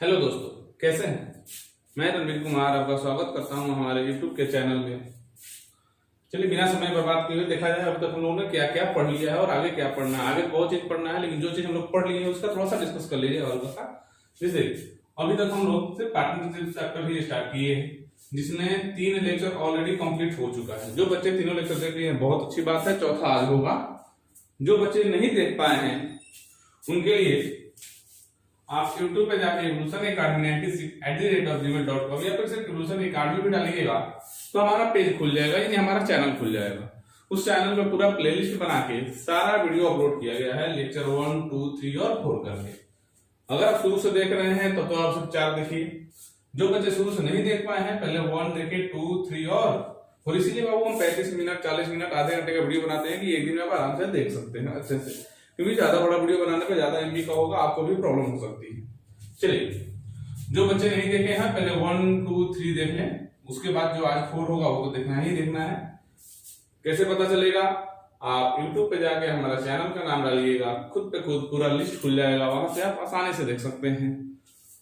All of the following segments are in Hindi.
हेलो दोस्तों, कैसे हैं। मैं रणवीर कुमार आपका स्वागत करता हूं हमारे YouTube के चैनल में। चलिए बिना समय बर्बाद किए हुए देखा जाए अब तक हम लोगों ने क्या क्या पढ़ लिया है और आगे क्या पढ़ना है। आगे बहुत चीज पढ़ना है, लेकिन जो चीज हम लोग पढ़ लिए हैं उसका थोड़ा सा डिस्कस कर लीजिए और बता। जैसे अभी तक हम लोग सिर्फ पार्टनरशिप चैप्टर ही स्टार्ट किए हैं, जिसमें 3 लेक्चर ऑलरेडी कंप्लीट हो चुका है। जो बच्चे तीनों लेक्चर देख लिए हैं बहुत अच्छी बात है, चौथा आज होगा। जो बच्चे नहीं देख पाए हैं उनके लिए आप YouTube पे जाके इवोल्यूशन एकेडमी 96@gmail.com या फिर सिर्फ इवोल्यूशन एकेडमी पे डालिएगा तो हमारा पेज खुल जाएगा, यानी हमारा चैनल खुल जाएगा। उस चैनल पे पूरा प्लेलिस्ट बना के सारा वीडियो अपलोड किया गया है, लेक्चर 1, 2, 3 और 4 करके। अगर आप शुरू से देख रहे हैं तो आप सिर्फ 4 देखिए। जो बच्चे शुरू से नहीं देख पाए हैं पहले 1 देखे, 2, 3 और इसीलिए बाबू हम 35 मिनट 40 मिनट आधे घंटे का वीडियो बनाते हैं कि एक दिन में आप आराम से देख सकते हैं अच्छे से, क्योंकि ज्यादा बड़ा वीडियो बनाने पे ज्यादा एमबी का होगा, आपको भी प्रॉब्लम हो सकती है। चलिए, जो बच्चे नहीं देखे हैं पहले 1, 2, 3 देख लें, उसके बाद जो आज 4 होगा वो तो देखना ही देखना है। कैसे पता चलेगा? आप YouTube पे जाके हमारा चैनल का नाम डालिएगा, खुद पे खुद पूरा लिस्ट खुल जाएगा, वहां से आप आसानी से देख सकते हैं।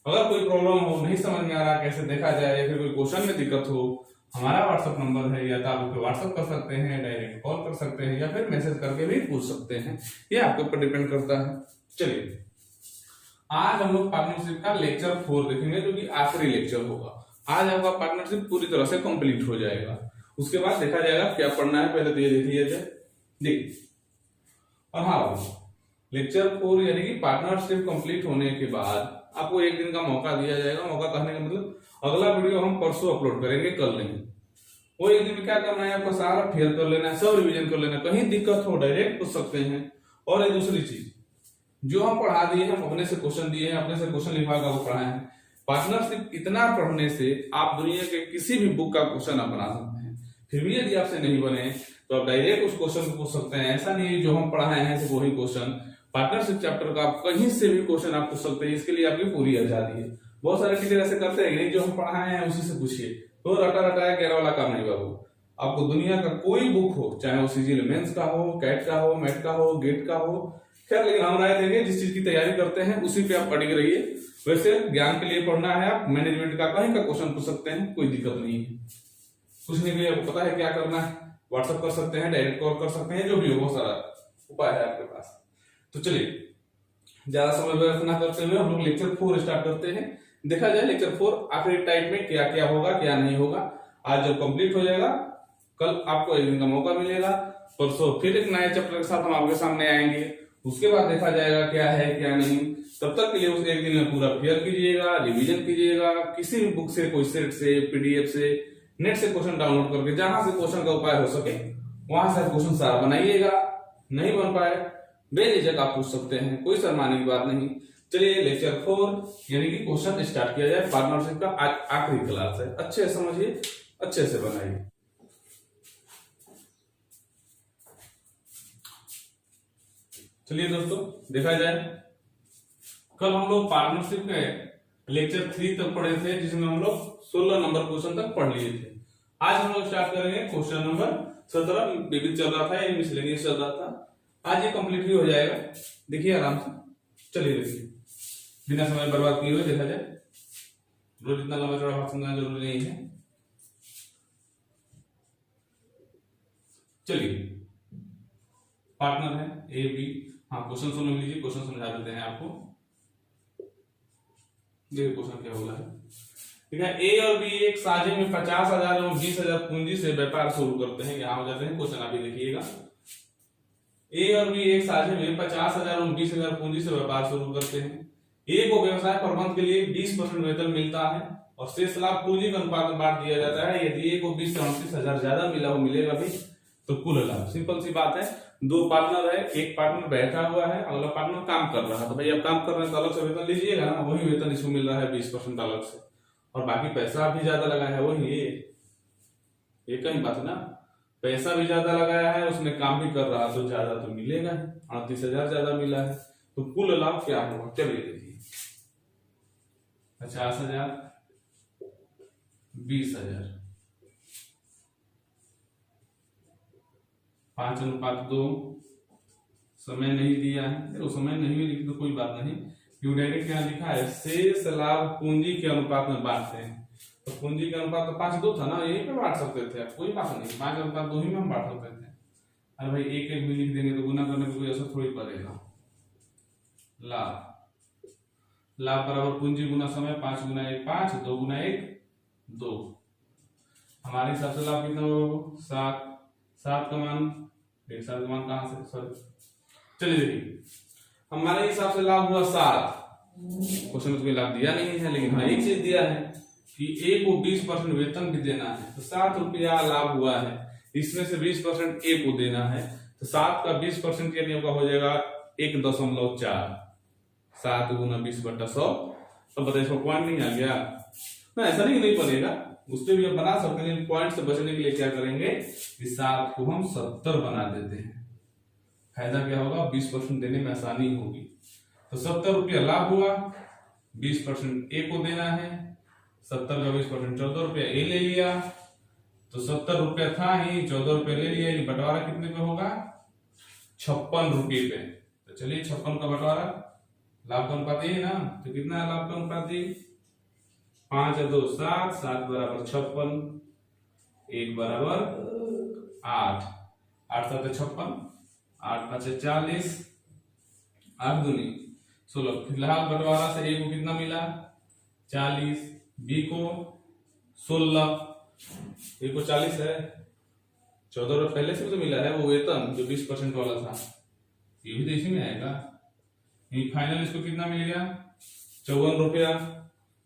अगर कोई प्रॉब्लम हो, नहीं समझ में आ रहा कैसे देखा जाए, या फिर कोई क्वेश्चन में दिक्कत हो, हमारा व्हाट्सएप नंबर है, या तो आप व्हाट्सएप कर सकते हैं, डायरेक्ट कॉल कर सकते हैं, या फिर मैसेज करके भी पूछ सकते हैं। ये आपके ऊपर डिपेंड करता है। चलिए, आज हम लोग पार्टनरशिप का लेक्चर 4 देखेंगे, जो कि आखिरी लेक्चर होगा। आज आपका पार्टनरशिप पूरी तरह से कंप्लीट हो जाएगा। उसके बाद देखा जाएगा क्या पढ़ना है, पहले तो ये देख लीजिए। देखिए, और हाँ, लेक्चर 4 यानी कि पार्टनरशिप कंप्लीट होने के बाद आपको एक दिन का मौका दिया जाएगा। मौका कहने का मतलब अगला वीडियो हम परसों अपलोड करेंगे, कल नहीं। वो एक दिन में क्या करना है, आपको सारा फेयर कर लेना है, सब रिवीजन कर लेना है। कहीं दिक्कत हो डायरेक्ट पूछ सकते हैं। और एक दूसरी चीज, जो हम पढ़ा दिए, हम अपने से क्वेश्चन दिए हैं, अपने से क्वेश्चन लिखवा कर पढ़ाए हैं। पार्टनरशिप इतना पढ़ने से आप दुनिया के किसी भी बुक का क्वेश्चन आप बना सकते हैं। फिर भी यदि आपसे नहीं बने तो आप डायरेक्ट उस क्वेश्चन को पूछ सकते हैं। ऐसा नहीं है जो हम पढ़ाए हैं सिर्फ वही क्वेश्चन। पार्टनरशिप चैप्टर का आप कहीं से भी क्वेश्चन आप पूछ सकते हैं, इसके लिए आपकी पूरी आजादी है। बहुत सारे टीचर ऐसे करते हैं नहीं, जो हम पढ़ाए हैं उसी से पूछिए, तो रटा रटाया गैर वाला काम नहीं बाबू। आपको दुनिया का कोई बुक हो, चाहे वो सीजीएल मेंस का हो, कैट का हो, मैट का हो, गेट का हो, खैर, लेकिन हम राय देंगे जिस चीज की तैयारी करते हैं उसी पे आप अड़िग रहिए। वैसे ज्ञान के लिए पढ़ना है, आप मैनेजमेंट का कहीं का क्वेश्चन पूछ सकते हैं, कोई दिक्कत नहीं है। कुछ नहीं भी आपको पता है क्या करना है, व्हाट्सएप कर सकते हैं, डायरेक्ट कॉल कर सकते हैं, जो भी हो, बहुत सारा उपाय है आपके पास। तो चलिए, ज्यादा समय व्यर्थ ना करते हुए हम लोग लेक्चर 4 स्टार्ट करते हैं। देखा जाए लेक्चर 4 आखिरी टाइप में क्या क्या होगा, क्या नहीं होगा। आज जब कंप्लीट हो जाएगा, कल आपको एक दिन का मौका मिलेगा, परसों फिर एक नए चैप्टर के साथ हम आपके सामने आएंगे। उसके बाद देखा जाएगा क्या है क्या नहीं। तब तक के लिए उस एक दिन में पूरा क्लियर कीजिएगा, रिवीजन कीजिएगा, किसी भी बुक से, कोई सेट से, पीडीएफ से, नेट से क्वेश्चन डाउनलोड करके, जहां से क्वेश्चन का उपाय हो सके वहां से क्वेश्चन सारा बनाइएगा। नहीं बन पाए बेझिझक आप पूछ सकते हैं, कोई शर्माने की बात नहीं। चलिए, लेक्चर 4 यानी कि क्वेश्चन स्टार्ट किया जाए। पार्टनरशिप का आखिरी क्लास है, अच्छे से समझिए, अच्छे से बनाइए। चलिए दोस्तों, देखा जाए, कल हम लोग पार्टनरशिप के लेक्चर 3 तक पढ़े थे, जिसमें हम लोग 16 नंबर क्वेश्चन तक पढ़ लिए थे। आज हम लोग स्टार्ट करेंगे क्वेश्चन नंबर 17। विविध चल रहा था, ये मिसलेनियस चल रहा था। आज ये कंप्लीट भी हो जाएगा, देखिए आराम से। चलिए देखिए, बिना समय बर्बाद किए हुए देखा जाए। रोज इतना लंबा चौड़ा भाषण देना जरूरी नहीं है। चलिए, पार्टनर है ए बी। हाँ, क्वेश्चन सुन लीजिए, क्वेश्चन समझा देते हैं आपको। देखिए क्वेश्चन क्या बोला है। ठीक है, ए और बी एक साझे में 50,000 और 20,000 पूंजी से व्यापार शुरू करते हैं। यहाँ हो जाते हैं क्वेश्चन, आप देखिएगा। ए और बी एक साझे में 50,000 और 20,000 पूंजी से व्यापार शुरू करते हैं। ए को व्यवसाय प्रबंध के लिए 20% वेतन मिलता है और शेष लाभ पूंजी के अनुपात में बांट दिया जाता है। यदि ए को 20 से 29,000 ज्यादा मिला हो, मिलेगा भी, तो कुल लाभ। सिंपल सी बात है, 2 पार्टनर है, एक पार्टनर बैठा हुआ है, अगला पार्टनर काम कर रहा है। तो भाई अब काम कर रहे हैं तो अलग से वेतन लीजिएगा ना, वही वेतन इसको मिल रहा है 20% अलग से, और बाकी पैसा भी ज्यादा लगा है वही। ये कहीं बात ना, पैसा भी ज्यादा लगाया है, उसने काम भी कर रहा है, तो ज्यादा तो मिलेगा ही। 38,000 ज्यादा मिला है, तो कुल लाभ क्या होगा? चलिए देखिए, 50,000, 20,000, 5:2, समय नहीं दिया है, देखो समय नहीं भी लिखी तो कोई बात नहीं, क्यों डायरेक्ट यहाँ लिखा है शेष लाभ पूंजी के अनुपात में बांटते हैं। तो पूंजी के अनुपात तो 5:2 था ना, यही पे बांट सकते थे, कोई बात नहीं, 5:2 ही में हम बांट सकते थे। अरे भाई एक एक भी लिख देंगे तो गुना करने में कोई असर थोड़ी पड़ेगा। लाभ बराबर पूंजी गुना समय, 5 गुना 1 5, 2 गुना 1 2। हमारे हिसाब से लाभ कितना होगा 7। 7 का मान 7 का मान कहां से, सॉरी चलिए देखिए हमारे हिसाब से लाभ हुआ 7। क्वेश्चन में कोई लाभ दिया नहीं है, लेकिन हाँ एक चीज दिया है कि ए को 20% वेतन भी देना है, तो 7 रुपया लाभ हुआ है, इसमें से 20% ए को देना है, तो 7 का 20% के लिए हो जाएगा 1.4। 7 गुना 20/100। तो बताइए इसको पॉइंट नहीं आ गया ना, ऐसा नहीं बनेगा, उससे भी बना सकते हैं, पॉइंट से बचने के लिए क्या करेंगे कि 7 को हम 70 बना देते हैं। फायदा क्या होगा, 20% देने में आसानी होगी। तो 70 रुपया लाभ हुआ, 20% ए को देना है, 70 का 20% 14 रुपया ए ले लिया, तो 70 रुपया था ही, 14 रुपया ले लिया, ये बंटवारा कितने पे होगा 56 रुपये पे। तो चलिए 56 का बंटवारा, लाभ का अनुपात है ना, तो कितना है लाभ का अनुपात, 5 2 7, 7 बराबर 56, 1 बराबर 8, 8 7 56, 8 5 40, 8 दूनी 16। फिलहाल बंटवारा से ए को कितना मिला 40, बी को 16, ए को 40 है, 14 रुपये पहले से तो मिला है, वो वेतन जो 20% वाला था, ये भी तो इसी में आएगा। फाइनल इसको कितना मिल गया 54 रुपया।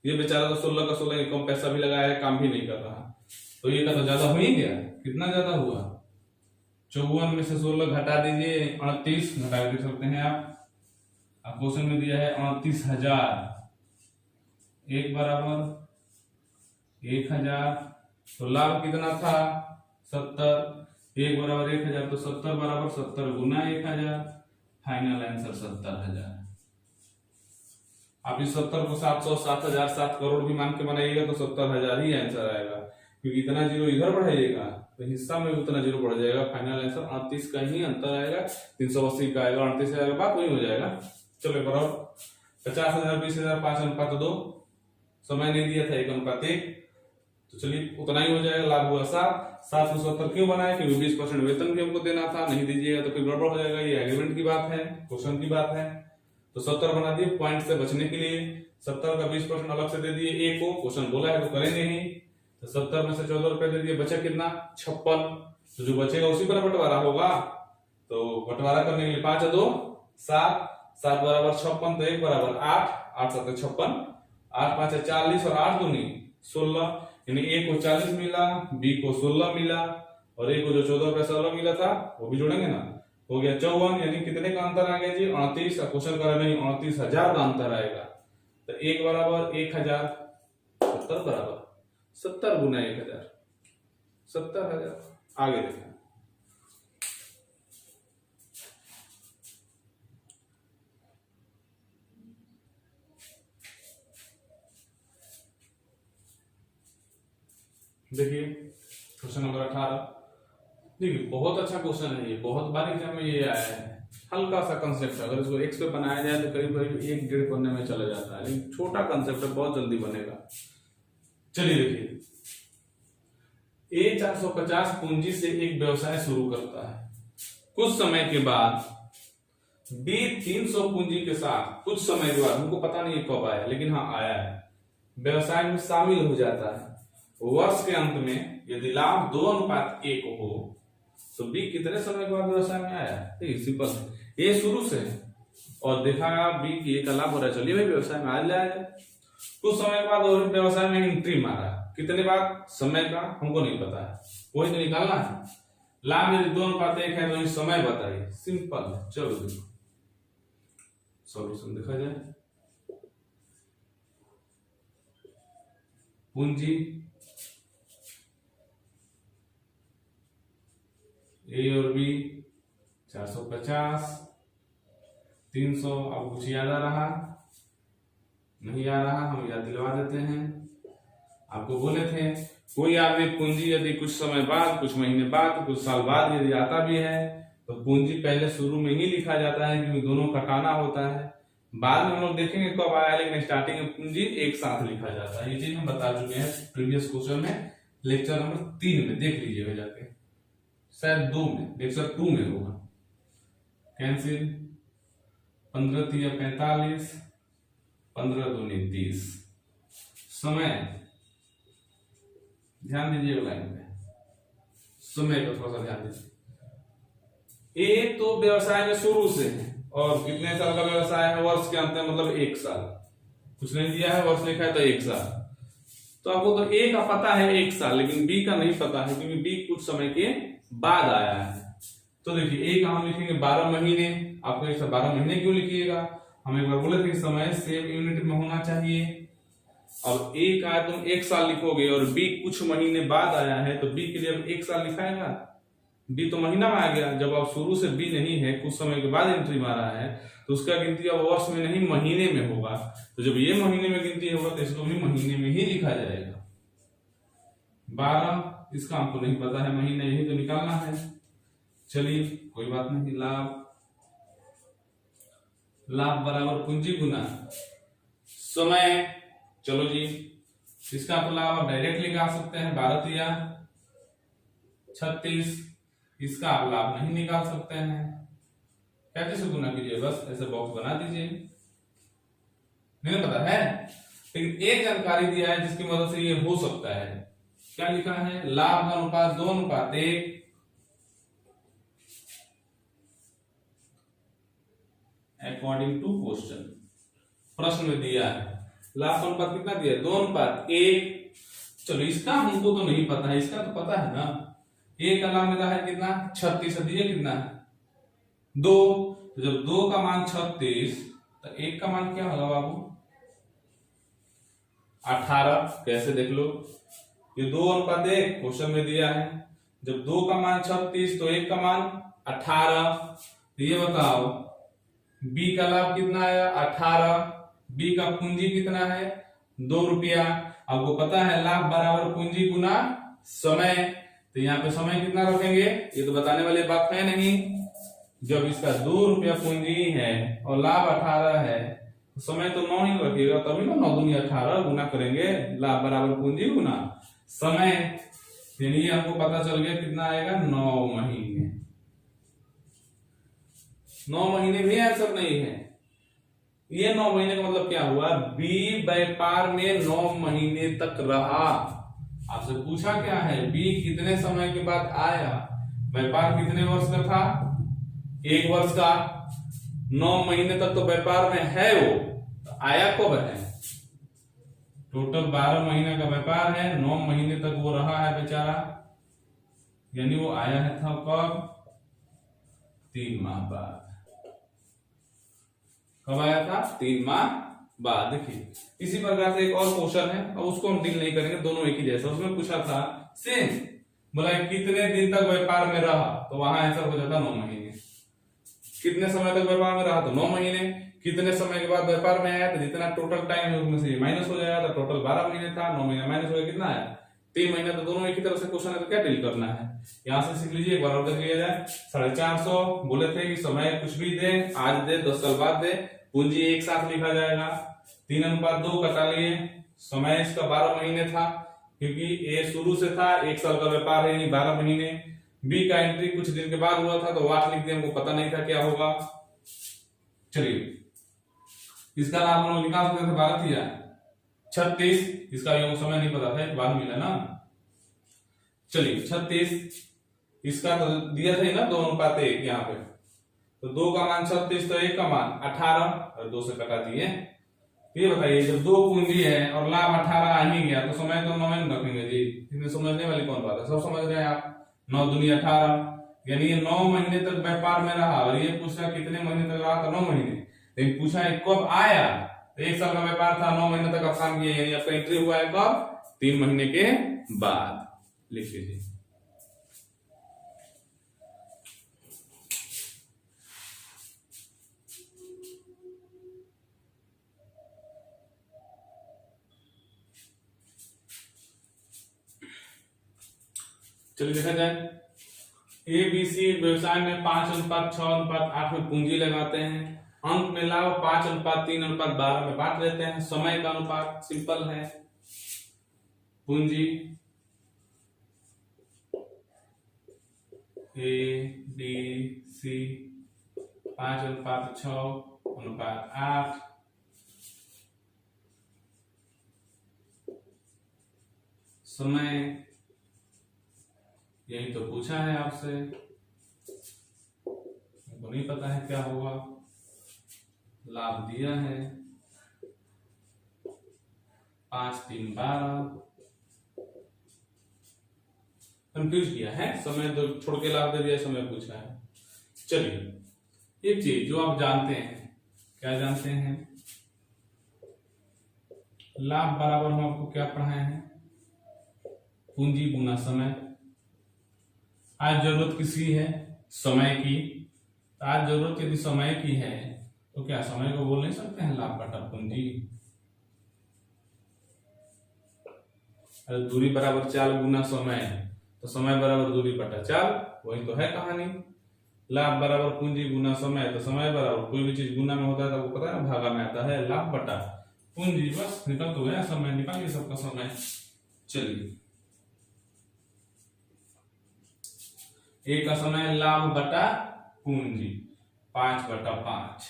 ये बेचारा तो 16 का 16 कम पैसा भी लगाया है, काम भी नहीं कर रहा, तो ये का तो ज्यादा हो ही गया। कितना ज्यादा हुआ 54 में से 16 घटा दीजिए 38, घटा दे सकते हैं आप। क्वेश्चन में दिया है 29,000, 1 बराबर 1,000, तो लाभ कितना था 70, 1 बराबर 1,000, तो 70 बराबर 70 गुना 1,000, फाइनल आंसर 70,000। आप इस 70 को 700, 7,000, 7 करोड़ भी मान के बनाइएगा तो 70,000 ही आंसर आएगा, क्योंकि इतना जीरो इधर बढ़ाइएगा तो हिस्सा में उतना जीरो बढ़ जाएगा। फाइनल आंसर 38 का ही अंतर आएगा, 380 का आएगा, 38 आएगा, बात वही हो जाएगा। चलो बराबर 50,000, 20,000, 5:2, समय नहीं दिया था 1:1, तो चलिए उतना ही हो जाएगा। लाभ हुआ 7। 7 को 70 क्यों बनाया, क्योंकि 20% वेतन भी हमको देना था, नहीं दीजिएगा तो फिर गड़बड़ हो जाएगा। ये एग्रीमेंट की बात है, क्वेश्चन की बात है, तो 70 बना दिए पॉइंट से बचने के लिए। 70 का 20% अलग से दे दिए ए को, क्वेश्चन बोला है तो करेंगे ही। तो 70 में से 14 रुपए दे दिए, बचा कितना 56, तो जो बचेगा उसी पर बंटवारा होगा। तो बंटवारा करने के लिए 5 2 7, 7 बराबर 56, तो 1 बराबर 8, 8 7 56, 8 5 40 और 8 दूनी 16, यानी ए को 40 मिला, बी को 16 मिला, और ए को जो 14 रुपए 16 मिला था वो भी जोड़ेंगे ना, हो गया 54। यानी कितने का अंतर आ गया जी 38 का, क्वेश्चन कर रहे नहीं 29,000 का अंतर आएगा। तो 1 बराबर 1,000, 70 बराबर 70 गुना 1,000, 70,000। आगे देखें, देखिए क्वेश्चन नंबर 18। देखिए बहुत अच्छा क्वेश्चन है ये, बहुत बार एग्जाम में ये आया है। हल्का सा कंसेप्ट है, अगर इसको एक्स पे बनाया जाए तो करीब करीब 1 डेढ़ पन्ने में चला जाता है, लेकिन छोटा कंसेप्ट है, बहुत जल्दी बनेगा। चलिए देखिए, ए 450 पूंजी से एक व्यवसाय शुरू करता है। कुछ समय के बाद बी 300 पूंजी के साथ, कुछ समय के बाद, हमको पता नहीं कब आया, लेकिन हाँ आया है, व्यवसाय में शामिल हो जाता है। वर्ष के अंत में यदि लाभ 2:1 हो तो बी कितने समय के बाद व्यवसाय में आया। ठीक, सिंपल है, ए शुरू से और देखा बी की ए का लाभ हो रहा है, चलिए भाई व्यवसाय में आ जाए। कुछ समय के बाद और व्यवसाय में एंट्री मारा, कितने बाद समय का हमको नहीं पता है, वही तो निकालना है। लाभ यदि 2:1 है तो समय बताइए, सिंपल है। चलो देखो सॉल्यूशन देखा जाए। पूंजी ए और बी 450, 300, अब कुछ याद आ रहा नहीं आ रहा, हम याद दिलवा देते हैं। आपको बोले थे कोई आदमी पूंजी यदि कुछ समय बाद, कुछ महीने बाद, कुछ साल बाद यदि आता भी है तो पूंजी पहले शुरू में ही लिखा जाता है क्योंकि दोनों घटाना होता है। बाद में हम लोग देखेंगे कब आया, लेकिन स्टार्टिंग में पूंजी एक साथ लिखा जाता है। ये चीज हम बता चुके हैं प्रीवियस क्वेश्चन में, लेक्चर नंबर 3 में देख लीजिएगा जाके, शायद 2 में, लेक्चर 2 में होगा। कैंसिल 15 3 45, 15 दूनी 30। समय ध्यान दीजिएगा लाइन में, समय को थोड़ा सा ध्यान दीजिए। ए तो व्यवसाय में शुरू से है और कितने साल का व्यवसाय है, वर्ष के अंत में, मतलब 1 साल। कुछ नहीं दिया है, वर्ष लिखा है तो 1 साल। तो आपको तो ए का पता है 1 साल, लेकिन बी का नहीं पता है क्योंकि बी कुछ समय के बाद आया है। तो देखिए ए का हम लिखेंगे 12 महीने। आपको ऐसा 12 महीने क्यों लिखिएगा, हम एक बार बोले थे समय सेम यूनिट में होना चाहिए। अब ए का तुम 1 साल लिखोगे और बी कुछ महीने बाद आया है, तो बी के लिए अब 1 साल लिखाएगा। बी तो महीना में आ गया, जब आप शुरू से बी नहीं है, कुछ समय के बाद एंट्री मारा है, तो उसका गिनती अब वर्ष में नहीं महीने में होगा। तो जब ये महीने में गिनती होगा तो इसको भी महीने में ही लिखा जाएगा। 12 इसका हमको नहीं पता है, महीना यही तो निकालना है। चलिए कोई बात नहीं। लाभ बराबर पूंजी गुना समय। चलो जी, इसका तो लाभ आप डायरेक्ट निकाल सकते हैं, 12 या 36। इसका आप लाभ नहीं निकाल सकते हैं, कैसे से गुना कीजिए, बस ऐसे बॉक्स बना दीजिए। नहीं पता है, लेकिन एक जानकारी दिया है जिसकी मदद से ये हो सकता है। क्या लिखा है, लाभ अनुपात 2:1 अकॉर्डिंग टू क्वेश्चन। प्रश्न में दिया है लाभ अनुपात कितना दिया, 2:1। चलो इसका हमको तो नहीं पता है, इसका तो पता है ना। एक का लाभ मिला है कितना, 36, दिए कितना, 2। तो जब 2 का मान 36 तो 1 का मान क्या होगा बाबू, 18। कैसे देख लो, ये 2:1 क्वेश्चन में दिया है। जब 2 का मान 36 तो 1 का मान 18। तो ये बताओ बी का लाभ कितना आया, 18। बी का पूंजी कितना है, 2 रुपया। आपको पता है लाभ बराबर पूंजी गुना समय, तो यहाँ पे समय कितना रखेंगे, ये तो बताने वाली बात है नहीं। जब इसका 2 रुपया पूंजी है और लाभ 18 है, तो समय तो 9 ही रखिएगा, तभी ना 9 दूनी 18 गुना करेंगे, लाभ बराबर पूंजी गुना समय। यानी आपको पता चल गया कितना आएगा, 9 महीने। 9 महीने भी आंसर नहीं है। ये 9 महीने का मतलब क्या हुआ, बी व्यापार में 9 महीने तक रहा। आपसे पूछा क्या है, बी कितने समय के बाद आया, व्यापार कितने वर्ष का था, 1 वर्ष का। 9 महीने तक तो व्यापार में है वो, तो आया कब है, टोटल 12 महीने का व्यापार है, 9 महीने तक वो रहा है बेचारा। यानी वो आया है था कब, 3 माह बाद। कब आया था, 3 माह बाद। देखिए इसी प्रकार से एक और क्वेश्चन है, अब उसको हम डील नहीं करेंगे, दोनों एक ही जैसा। उसमें पूछा था सेम, बोला कितने दिन तक व्यापार में रहा, तो वहां आंसर हो जाता 9 महीने। कितने समय तक व्यापार में रहा, तो 9 महीने। कितने समय के बाद व्यापार में आया, तो जितना टोटल टाइम है उसमें से माइनस हो जाएगा, तो टोटल 12 महीने था, 9 महीने माइनस हो गया, कितना आया, 3 महीने। तो दोनों एक ही तरह से क्वेश्चन है, तो क्या डील करना है, यहाँ से सीख लीजिए। एक बार और देख लिया जाए। 450 बोले थे कि समय कुछ भी दे, आज दे 10 साल बाद दे, पूंजी एक साथ लिखा जाएगा। 3:2 कटा लिए, समय इसका 12 महीने था क्योंकि ए शुरू से था, 1 साल का व्यापार है, 12 महीने। बी का एंट्री कुछ दिन के बाद हुआ था, तो 8 लिख दिया, हमको पता नहीं था क्या होगा। चलिए इसका लाभ हम लोग निकाल सकते थे, 12 या 36। इसका भी समय नहीं पता था, बाद मिला ना। चलिए 36, इसका तो दिया था ना 2:1 यहाँ पे, तो 2 का मान 36, तो 1 का मान 18 और 2 से कटा दिए। ये बताइए जब 2 पूंजी है और लाभ 18 आ ही गया, तो समय तो 9 में रखेंगे जी। इसमें समझने वाली कौन बात है, सब समझ रहे हैं आप। 9 दूनी 18, यानी ये 9 महीने तक व्यापार में रहा। और ये पूछा कितने महीने तक रहा, तो 9 महीने। लेकिन पूछा है कब आया, तो 1 साल का व्यापार था, 9 महीने तक आप काम किए, यानी आपका एंट्री हुआ है कब, 3 महीने के बाद। लिख लीजिए। चलिए देखा जाए, ABC व्यवसाय में 5:6:8 में पूंजी लगाते हैं। अंक में लाभ 5:3:12 में बांट देते हैं। समय का अनुपात सिंपल है। पूंजी ABC 5:6:8। समय यही तो पूछा है आपसे, हमको नहीं पता है क्या होगा। लाभ दिया है 5:3:12। कंफ्यूज किया है, समय तो छोड़ के लाभ दे दिया, समय पूछा है। चलिए एक चीज जो आप जानते हैं, क्या जानते हैं, लाभ बराबर हम आपको क्या पढ़ाए हैं, पूंजी गुना समय। आज जरूरत किसी है, समय की। आज जरूरत यदि समय की है तो क्या समय को बोल नहीं सकते हैं लाभ बटा पूंजी। दूरी बराबर चाल गुना समय, तो समय बराबर दूरी बटा चाल, वही तो है कहानी। लाभ बराबर पूंजी गुना समय, तो समय बराबर कोई भी चीज गुना में होता है तो आपको पता है ना, भागा में आता है, लाभ बटा पूंजी। बस निकल तो गया समय, निकालिए सबका समय। चलिए ए का समय लाभ बटा पूंजी 5/5।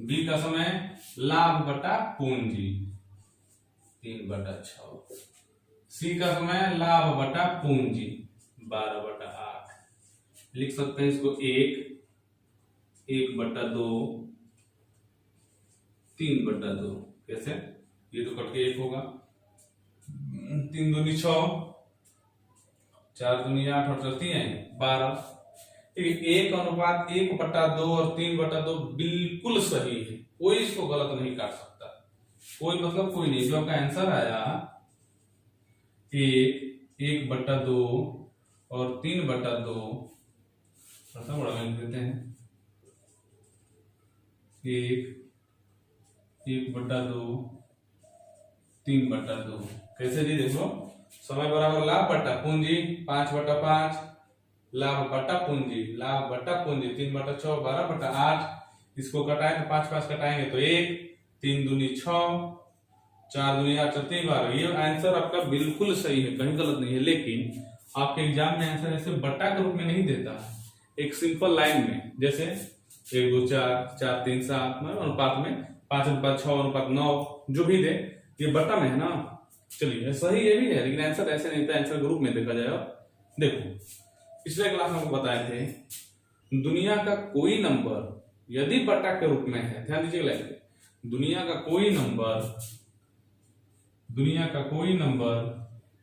बी का समय लाभ बटा पूंजी 3/6। सी का समय लाभ बटा पूंजी 12/8। लिख सकते हैं इसको 1/2 3/2। कैसे, ये तो कट के 1 होगा, 3 दूनी 6, 4 दूनी 8 और 12। 1:1/2 और 3/2 बिल्कुल सही है, कोई इसको गलत नहीं काट सकता, कोई मतलब कोई नहीं। जो आपका आंसर आया 1/2 और 3/2, थोड़ा बड़ा लिख देते हैं, 1/2 3/2। कैसे जी, देखो समय बराबर लाभ बटा पूंजी 5/5, लाभ बटा पूंजी, लाभ बटा पूंजी 3/6 12/8। इसको कटाए तो 5 कटाएंगे तो 1, 3 दूनी 6, 4 दूनी 8 12। ये आंसर आपका बिल्कुल सही है, कहीं गलत नहीं है। लेकिन आपके एग्जाम में आंसर ऐसे बट्टा के रूप में नहीं देता है, एक सिंपल लाइन में, जैसे 1 2 4 4 3 7 अनुपात में 5:6:9 जो भी दे, ये बट्टा में है ना। चलिए सही ये भी है, लेकिन आंसर ऐसे नहीं था, आंसर ग्रुप में देखा जाएगा। देखो पिछले क्लास में आपको बताए थे, दुनिया का कोई नंबर यदि बट्टा के रूप में है, ध्यान दीजिएगा, दुनिया का कोई नंबर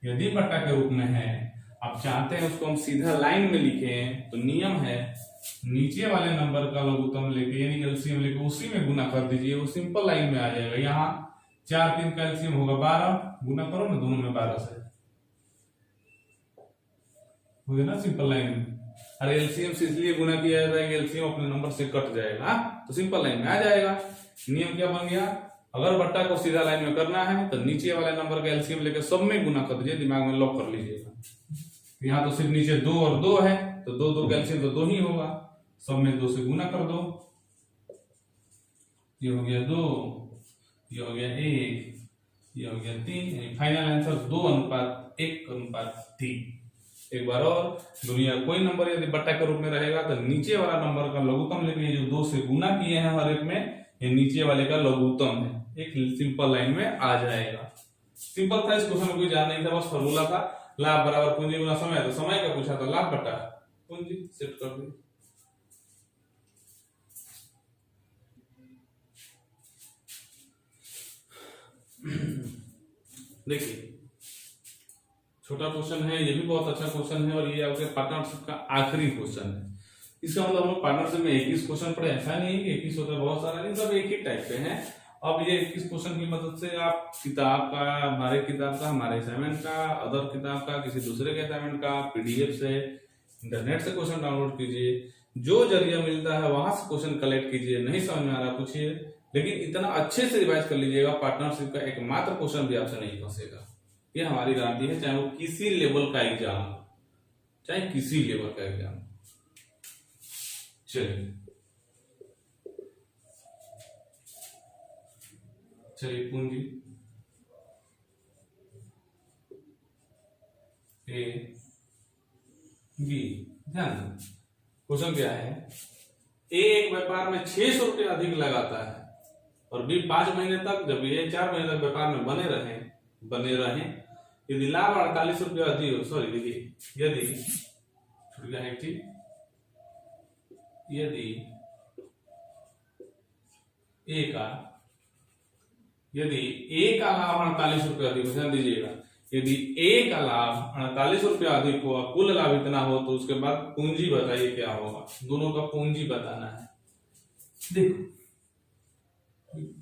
यदि बट्टा के रूप में है, आप चाहते हैं उसको हम सीधा लाइन में लिखें, तो नियम है नीचे वाले नंबर का लघुत्तम लेके यानी एलसीएम लेके उसी में गुना कर दीजिए, वो सिंपल लाइन में आ जाएगा। यहाँ 4 3 का एलसीएम होगा 12, गुना करो ना दोनों में 12 से, हो गया ना सिंपल लाइन में। अरे एलसीएम से इसलिए गुना किया जाता है कि एलसीएम अपने नंबर से कट जाएगा, तो सिंपल लाइन में आ जाएगा। नियम क्या बन गया, अगर बट्टा को सीधा लाइन में करना है तो नीचे वाले नंबर का एलसीएम लेकर सब में गुना कर दीजिए, दिमाग में लॉक कर लीजिएगा। यहाँ तो सिर्फ नीचे 2 और 2 है, तो 2 का एलसीएम तो 2 ही होगा, सब में 2 से गुना कर दो। ये हो गया 2, ये हो गया 1, ये हो गया 3, फाइनल आंसर 2:1:3। एक बार और, दुनिया कोई नंबर यदि बट्टा के रूप में रहेगा तो नीचे वाला नंबर का लघुत्तम लेके जो 2 से गुना किए हैं हर एक में, ये नीचे वाले का लघुत्तम है, एक सिंपल लाइन में आ जाएगा। सिंपल था, इस क्वेश्चन में कोई जान नहीं था, बस फॉर्मूला था लाभ बराबर पूंजी गुना समय, तो समय का पूछा तो लाभ बटा पूंजी, सेट कर दिया। देखिए छोटा क्वेश्चन है, ये भी बहुत अच्छा क्वेश्चन है, और ये आपके पार्टनरशिप का आखिरी क्वेश्चन है। इसका मतलब हम लोग पार्टनरशिप में 21 क्वेश्चन पढ़े, ऐसा नहीं है कि 21 होता है, बहुत सारा नहीं, सब एक ही टाइप के हैं। अब ये 21 क्वेश्चन की मदद से आप किताब का, हमारे किताब का, हमारे असाइनमेंट का, अदर किताब का, किसी दूसरे के असाइनमेंट का, पीडीएफ से, इंटरनेट से क्वेश्चन डाउनलोड कीजिए, जो जरिया मिलता है वहां से क्वेश्चन कलेक्ट कीजिए। नहीं समझ में आ रहा पूछिए, लेकिन इतना अच्छे से रिवाइज कर लीजिएगा, पार्टनरशिप का एकमात्र क्वेश्चन भी आपसे नहीं फंसेगा। ये हमारी गारंटी है, चाहे वो किसी लेवल का एग्जाम, चाहे किसी लेवल का एग्जाम। चलिए पूंजी ए बी, ध्यान दें क्वेश्चन क्या है, ए एक व्यापार में 600 रुपये अधिक लगाता है और बी 5 महीने तक, जब ये 4 महीने तक व्यापार में बने रहे यदि लाभ 48 रुपये अधिक हो, सॉरी देखिए यदि छूट गया है एक चीज, यदि ए का लाभ 48 रुपये अधिक, ध्यान दीजिएगा, यदि ए का लाभ 48 रुपये अधिक हुआ, कुल लाभ इतना हो, तो उसके बाद पूंजी बताइए क्या होगा, दोनों का पूंजी बताना है। देखो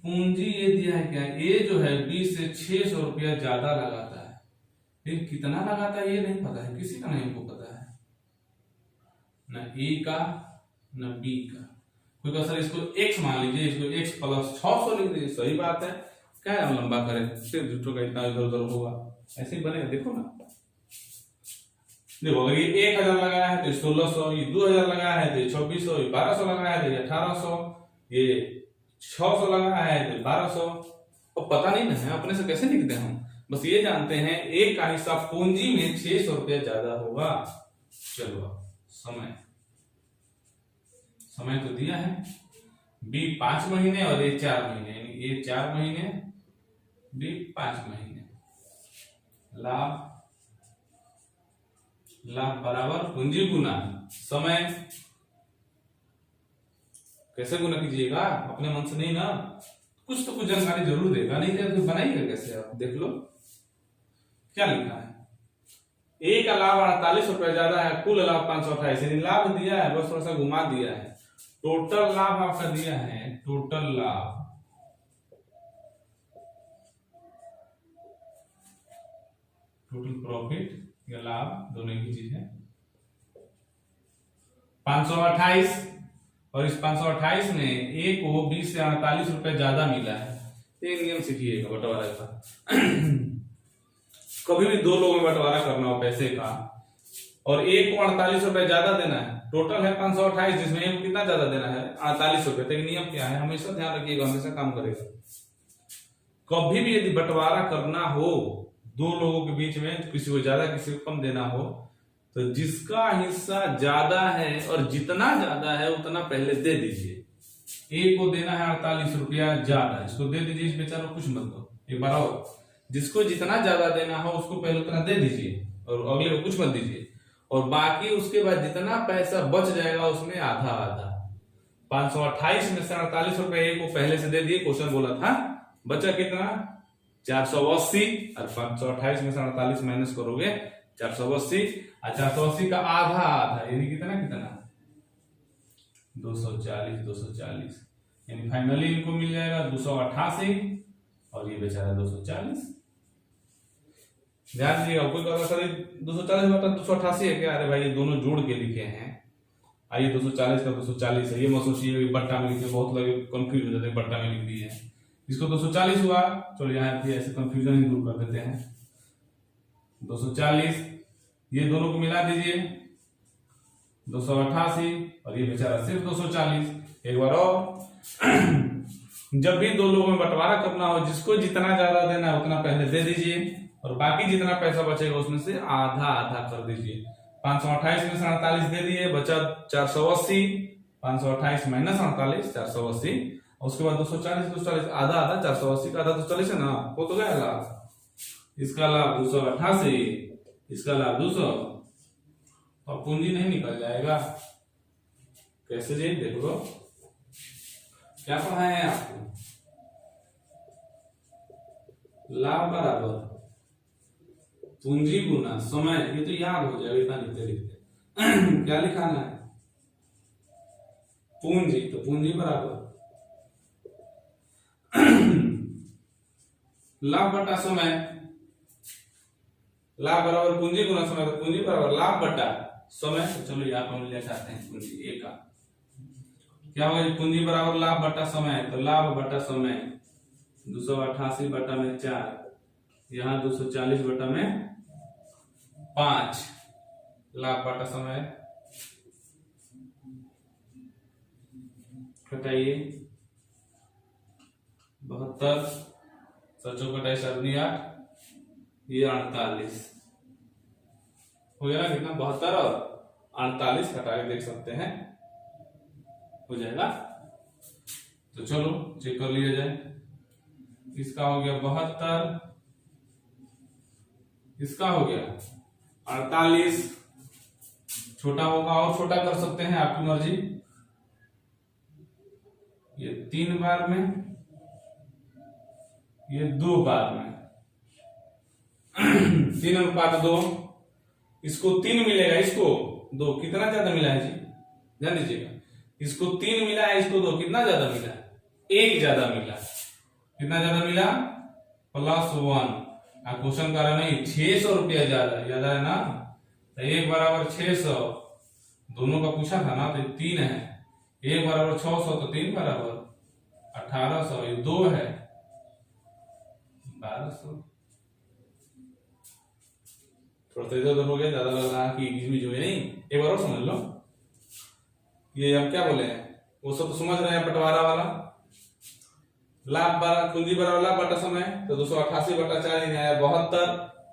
पूंजी ये दिया है क्या, ए जो है बी से 600 रुपया ज्यादा लगाता है, लेकिन कितना लगाता है ये नहीं पता है, किसी का नहीं को पता है, न ए का न बी का। कोई कहा सर इसको x मान लीजिए, इसको x प्लस 600 लिख दीजिए, सही बात है, क्या है हम लंबा करें, सिर्फ झूठों का इतना इधर उधर होगा, ऐसे ही बनेगा। देखो ना, देखो अगर ये 1000 लगाया है तो 1600, ये 2000 लगाया है तो 2400, ये 1200 लगाया है तो 1800, ये 600 लगाया है तो 1200। और पता नहीं ना है, अपने से कैसे लिखते हैं हम, बस ये जानते हैं एक का हिस्सा पूंजी में 600 रुपया ज्यादा होगा। चलो समय तो दिया है, बी 5 महीने और ए 4 महीने, यानी ए 4 महीने बी 5 महीने, लाभ बराबर पूंजी गुना समय। कैसे गुना कीजिएगा, अपने मन से नहीं ना, कुछ तो कुछ जानकारी जरूर देगा, नहीं तो बनाइएगा कैसे, आप देख लो क्या लिखा है, ए का लाभ 48 रुपए ज्यादा है, कुल लाभ 528, यानी लाभ दिया है, बस थोड़ा सा घुमा दिया है, टोटल लाभ आपका दिया है, टोटल लाभ टोटल प्रॉफिट या लाभ दोनों ही चीज है 528, और इस 528 में ए को 20 से 48 रुपए ज्यादा मिला है। ये नियम सीखिएगा बंटवारा का कभी भी दो लोगों में बंटवारा करना हो पैसे का, और ए को 48 रुपए ज्यादा देना है, टोटल है 528, जिसमें ए को कितना ज्यादा देना है 48 रुपए। तो नियम क्या है, हमेशा ध्यान रखिएगा, हमेशा काम करेगा। कभी भी यदि बंटवारा करना हो दो लोगों के बीच में, किसी को ज्यादा किसी को कम देना हो, तो जिसका हिस्सा ज्यादा है और जितना ज्यादा है उतना पहले दे दीजिए। ए को देना है 48 रुपया ज्यादा, इसको दे दीजिए, इस बेचारे को कुछ मत दो। एक बार और, जिसको जितना ज्यादा देना हो उसको पहले उतना दे दीजिए और अगले को कुछ मत दीजिए, और बाकी उसके बाद जितना पैसा बच जाएगा उसमें आधा आधा। 528 में से 48 रुपए ए को पहले से दे दिए, क्वेश्चन बोला था, बचा कितना 480, और 528 में से 48 माइनस करोगे 480, और 480 का आधा आधा यानी कितना 240, यानी फाइनली इनको मिल जाएगा 288, और ये बेचारा 240। ध्यान दीजिएगा, कोई कहता सर 240 मतलब 288 है क्या, अरे भाई ये दोनों जोड़ के लिखे हैं, आइए 240 का 240 है, ये मत सोचिए बट्टा में लिखे, बहुत लोग कंफ्यूज हो जाते हैं, बट्टा में लिख दिए हैं, इसको 240 हुआ, चलो यहाँ भी ऐसे कंफ्यूजन ही दूर कर देते हैं। 240 ये दोनों को मिला दीजिए 288, और ये बेचारा सिर्फ 240। एक बार और, जब भी दो लोगों में बंटवारा करना हो, जिसको जितना ज्यादा देना है उतना पहले दे दीजिए, और बाकी जितना पैसा बचेगा उसमें से आधा आधा कर दीजिए। 528 में से 48 दे दिए, बचा 480, 528 माइनस 48 480, उसके बाद 240 आधा आधा, 480 का आधा 240 है ना, वो तो गया लाभ, इसका लाभ 288, इसका लाभ 200, और पूंजी नहीं निकल जाएगा। कैसे जी, देख लो क्या पढ़ाए हैं आपको, लाभ बराबर पूंजी गुना समय, ये तो याद हो जाएगा इतना लिखते लिखते। क्या लिखाना है, पूंजी, तो पूंजी बराबर लाभ बटा समय, लाभ बराबर पूंजी गुना समय, तो पूंजी बराबर लाभ बटा समय। तो चलो यहाँ पर ले जाते हैं पूंजी ए का, क्या होगा, पूंजी बराबर लाभ बटा समय, तो लाभ बटा समय 288 बटा में 4, यहाँ 240/5 लाभ बटा समय घटाइए 72 सचो कटाई 7 8 ये 48 हो गया ना कितना 72 और 48 घटा के देख सकते हैं हो जाएगा। तो चलो चेक कर लिया जाए। इसका हो गया 72, इसका हो गया 48, छोटा होगा और छोटा कर सकते हैं आपकी मर्जी। ये 3 बार में, ये 2 बार में 3:2, इसको 3 मिलेगा, इसको 2 कितना ज्यादा मिला है जी ध्यान दीजिएगा। इसको 3 मिला है, इसको 2 कितना ज्यादा मिला है, 1 ज्यादा मिला। कितना ज्यादा मिला +1। क्वेश्चन कर रहा नहीं 600 रुपया ज्यादा, याद है ना। तो 1 बराबर 600 दोनों का पूछा था ना, तो 3 है। 1 बराबर 600 तो 3 बराबर 1800, ये 2 है 1200। थोड़ा सा इधर हो गया, ज्यादा लग रहा है कि इसमें जो है नहीं। एक बार और समझ लो, ये हम क्या बोले हैं वो सब तो समझ रहे हैं। बंटवारा वाला लाभ पूंजी बराबर लाभ बटा समय, तो 288/4 आया 72,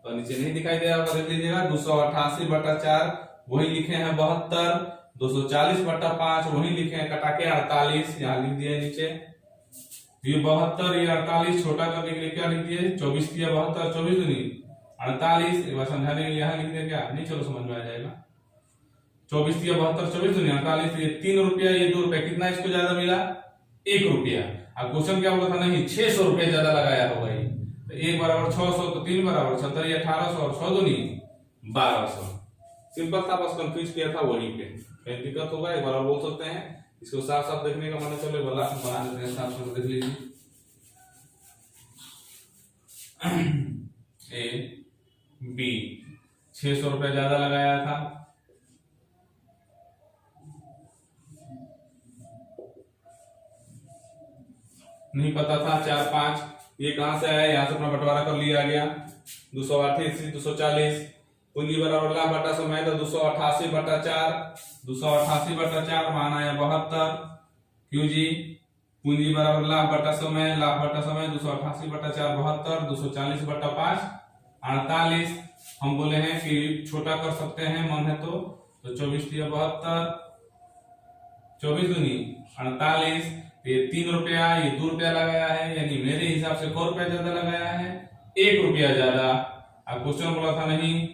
और नीचे नहीं दिखाई दे रहा, देख लीजिएगा 288/4 वही लिखे हैं 72, 240/5 वही लिखे हैं कटा के 48, यहाँ लिख दिए नीचे। ये 72 ये 48 छोटा करने के लिए क्या लिख दिए 24 किया 72, 24 दूनी 48। एक बार समझाने के लिए यहाँ लिख दिया क्या नहीं, चलो समझ में आ जाएगा। 24 किया 72, 24 दूनी 48, ये 3 रुपया ये 2 रुपया, कितना इसको ज्यादा मिला 1 रुपया। अब क्वेश्चन क्या बोला था नहीं 600 रुपया ज्यादा लगाया होगा ये, तो 1 बराबर 600 तो 3 बराबर 70, ये 1800 और 6 दूनी 1200। सिंपल था, बस कंफ्यूज किया था वहीं पे। कहीं दिक्कत होगा एक बार और बोल सकते हैं। इसको साफ साफ देखने का मन चले बना देते हैं, साफ साफ देख लीजिए। ए बी 600 रुपया ज्यादा लगाया था, नहीं पता था 4 5, ये कहां से आया, यहां से अपना बंटवारा कर लिया गया। 288 240 पूंजी बराबर लाभ बटा समय, तो 288/4, 288/4 मान आया 72। क्यों जी पूंजी बराबर लाभ बटा समय, लाभ बटा समय 288/4 72, 240/5 48। हम बोले हैं कि छोटा कर सकते हैं मन है तो 24 दिया 72, 24 दूनी 48। ये 3 रुपया ये 2 रुपया लगाया है, यानी मेरे हिसाब से 1 रुपया ज्यादा लगाया है, 1 रुपया ज्यादा। अब क्वेश्चन बोला था नहीं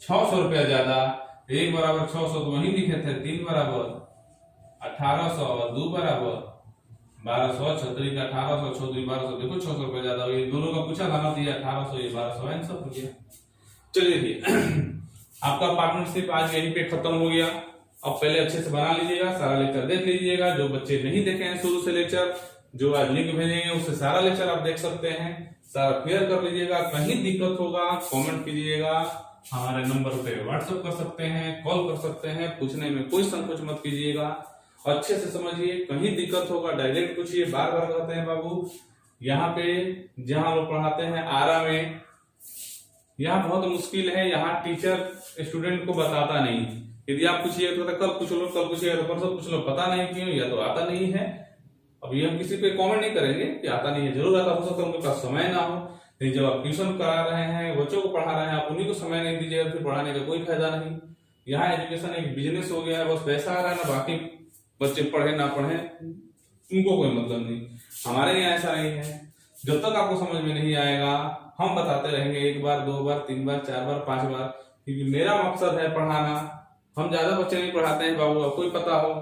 600 रुपया ज्यादा, 1 बराबर 600 तो वही लिखे थे, 3 बराबर 1800 और 2 बराबर 1200, 36 का 1800, 6 2 1200, देखो 600 रुपया ज्यादा। ये दोनों का पूछा था ना, तो ये 1800 ये 1200 आंसर हो गया। चलिए जी आपका पार्टनरशिप आज यहीं पे खत्म हो गया। अब पहले अच्छे से बना लीजिएगा, सारा लेक्चर देख लीजिएगा। जो बच्चे नहीं देखे हैं शुरू से लेक्चर, जो आज लिंक भेजेंगे उससे सारा लेक्चर आप देख सकते हैं, सारा क्लियर कर लीजिएगा। कहीं दिक्कत होगा कमेंट कीजिएगा, हमारे नंबर पे व्हाट्सएप कर सकते हैं, कॉल कर सकते हैं, पूछने में कोई संकोच मत कीजिएगा। अच्छे से समझिए, कहीं दिक्कत होगा डायरेक्ट पूछिए। बार बार कहते हैं बाबू यहाँ पे जहाँ लोग पढ़ाते हैं आरा में, यहाँ बहुत मुश्किल है, यहाँ टीचर स्टूडेंट को बताता नहीं। यदि आप पूछिए तो कल पूछ लो, कल पूछिए तो परसों पूछ लो, पता नहीं क्यों, या तो आता नहीं है। अब ये हम किसी पे कमेंट नहीं करेंगे कि आता नहीं है, जरूर आता हो सकता है उनके पास समय ना हो। लेकिन जब आप ट्यूशन करा रहे हैं, बच्चों को पढ़ा रहे हैं, आप उन्हीं को समय नहीं दीजिएगा, फिर पढ़ाने का कोई फायदा नहीं। यहाँ एजुकेशन एक बिजनेस हो गया है, बस पैसा आ रहा है ना, बाकी बच्चे पढ़े ना पढ़े उनको कोई मतलब नहीं। हमारे यहाँ ऐसा नहीं है, जब तक आपको समझ में नहीं आएगा हम बताते रहेंगे 1 बार 2 बार 3 बार 4 बार 5 बार, क्योंकि मेरा मकसद है पढ़ाना। हम ज्यादा बच्चे नहीं पढ़ाते हैं बाबू, आपको ही पता हो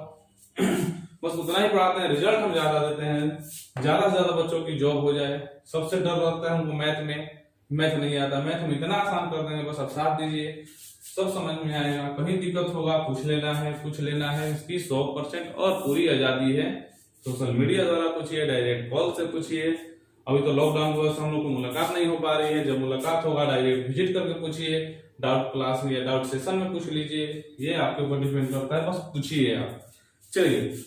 बस उतना ही पढ़ाते हैं, रिजल्ट हम ज्यादा देते हैं, ज्यादा से ज्यादा बच्चों की जॉब हो जाए। सबसे डर लगता है हमको मैथ में, मैथ नहीं आता, मैथ में इतना आसान कर देंगे, बस आप साथ दीजिए सब समझ में आएगा। कहीं दिक्कत होगा पूछ लेना है, इसकी 100% और पूरी आजादी है। सोशल मीडिया द्वारा पूछिए, डायरेक्ट कॉल से पूछिए। अभी तो लॉकडाउन की वजह से हम लोग को मुलाकात नहीं हो पा रही है, जब मुलाकात होगा डायरेक्ट विजिट करके पूछिए, डाउट क्लास में या डाउट सेशन में पूछ लीजिए, ये आपके ऊपर डिपेंड करता है, बस पूछिए आप। चलिए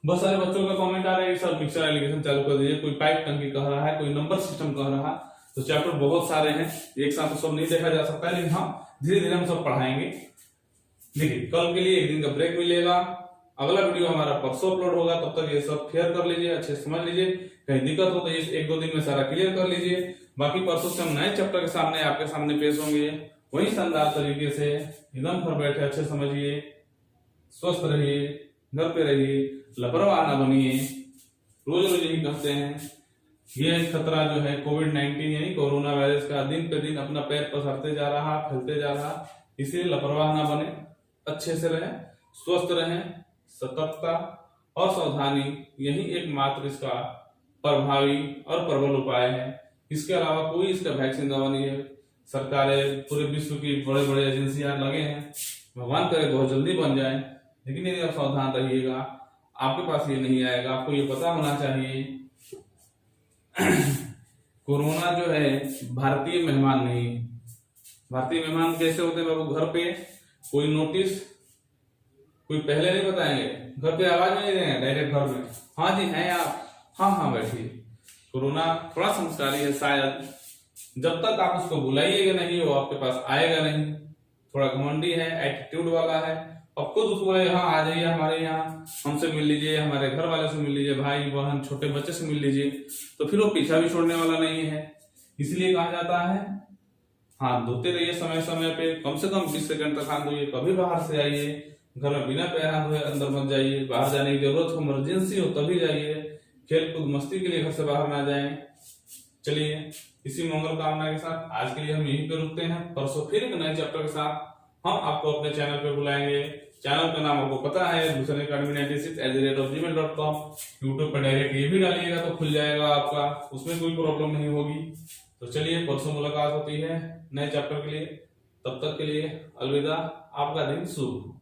बहुत सारे बच्चों का कमेंट आ रहा है सर मिक्सर एलिगेशन चालू कर दीजिए, कोई पाइप टंकी कह रहा है, कोई नंबर सिस्टम कह रहा है। तो चैप्टर बहुत सारे हैं, एक साथ तो सब नहीं देखा जा सकता है, लेकिन हाँ धीरे धीरे हम सब पढ़ाएंगे। देखिए कल के लिए एक दिन का ब्रेक मिलेगा, अगला वीडियो हमारा परसों अपलोड होगा, तब तक ये सब शेयर कर लीजिए, अच्छे से समझ लीजिए, कहीं दिक्कत हो तो ये 1-2 दिन में सारा क्लियर कर लीजिए। बाकी परसों से हम नए चैप्टर के सामने आपके सामने पेश होंगे, वही शानदार तरीके से एकदम घर बैठे अच्छे समझिए, स्वस्थ रहिए, घर पे रहिए, लापरवाह ना बनिए। रोज रोज यही कहते हैं, ये खतरा जो है कोविड-19 यानी कोरोना वायरस का दिन पे दिन अपना पैर पसारते जा रहा, फैलते जा रहा, इसलिए लापरवाह ना बने, अच्छे से रहें, स्वस्थ रहें। सतर्कता और सावधानी यही एकमात्र इसका प्रभावी और प्रबल उपाय है। इसके अलावा कोई इसका वैक्सीन दवा नहीं है। सरकारें पूरे विश्व की बड़े बड़े एजेंसियां लगे हैं, भगवान करे बहुत जल्दी बन जाए, लेकिन यदि आप सावधान रहिएगा आपके पास ये नहीं आएगा। आपको ये पता होना चाहिए कोरोना जो है भारतीय मेहमान नहीं। भारतीय मेहमान कैसे होते हैं बाबू? घर पे कोई नोटिस कोई पहले नहीं बताएंगे, घर पे आवाज नहीं देंगे, डायरेक्ट घर में हाँ जी हैं आप, हाँ बैठिए। कोरोना थोड़ा संस्कारी है शायद, जब तक आप उसको बुलाइएगा नहीं वो आपके पास आएगा नहीं। थोड़ा घमंडी है, एटीट्यूड वाला है, अब खुद उसको बोले हाँ आ जाइए हमारे यहाँ, हमसे मिल लीजिए, हमारे घर वाले से मिल लीजिए, भाई बहन छोटे बच्चे से मिल लीजिए, तो फिर वो पीछा भी छोड़ने वाला नहीं है। इसलिए कहा जाता है हाथ धोते रहिए समय समय पे, कम से कम 20 सेकंड तक हाथ धोइए। कभी बाहर से आइए घर में बिना पैर हाथ धोए अंदर मत जाइए, बाहर जाने की जरूरत हो, इमरजेंसी हो तभी जाइए, खेल कूद मस्ती के लिए घर से बाहर ना जाएं। चलिए इसी मंगल कामना के साथ आज के लिए हम यहीं पे रुकते हैं। परसों फिर एक नए चैप्टर के साथ हम आपको अपने चैनल पे बुलाएंगे। चैनल का नाम आपको पता है भूषण अकेडमी 96@gmail.com। यूट्यूब पर डायरेक्ट ये भी डालिएगा तो खुल जाएगा आपका, उसमें कोई प्रॉब्लम नहीं होगी। तो चलिए परसों मुलाकात होती है नए चैप्टर के लिए, तब तक के लिए अलविदा, आपका दिन शुभ।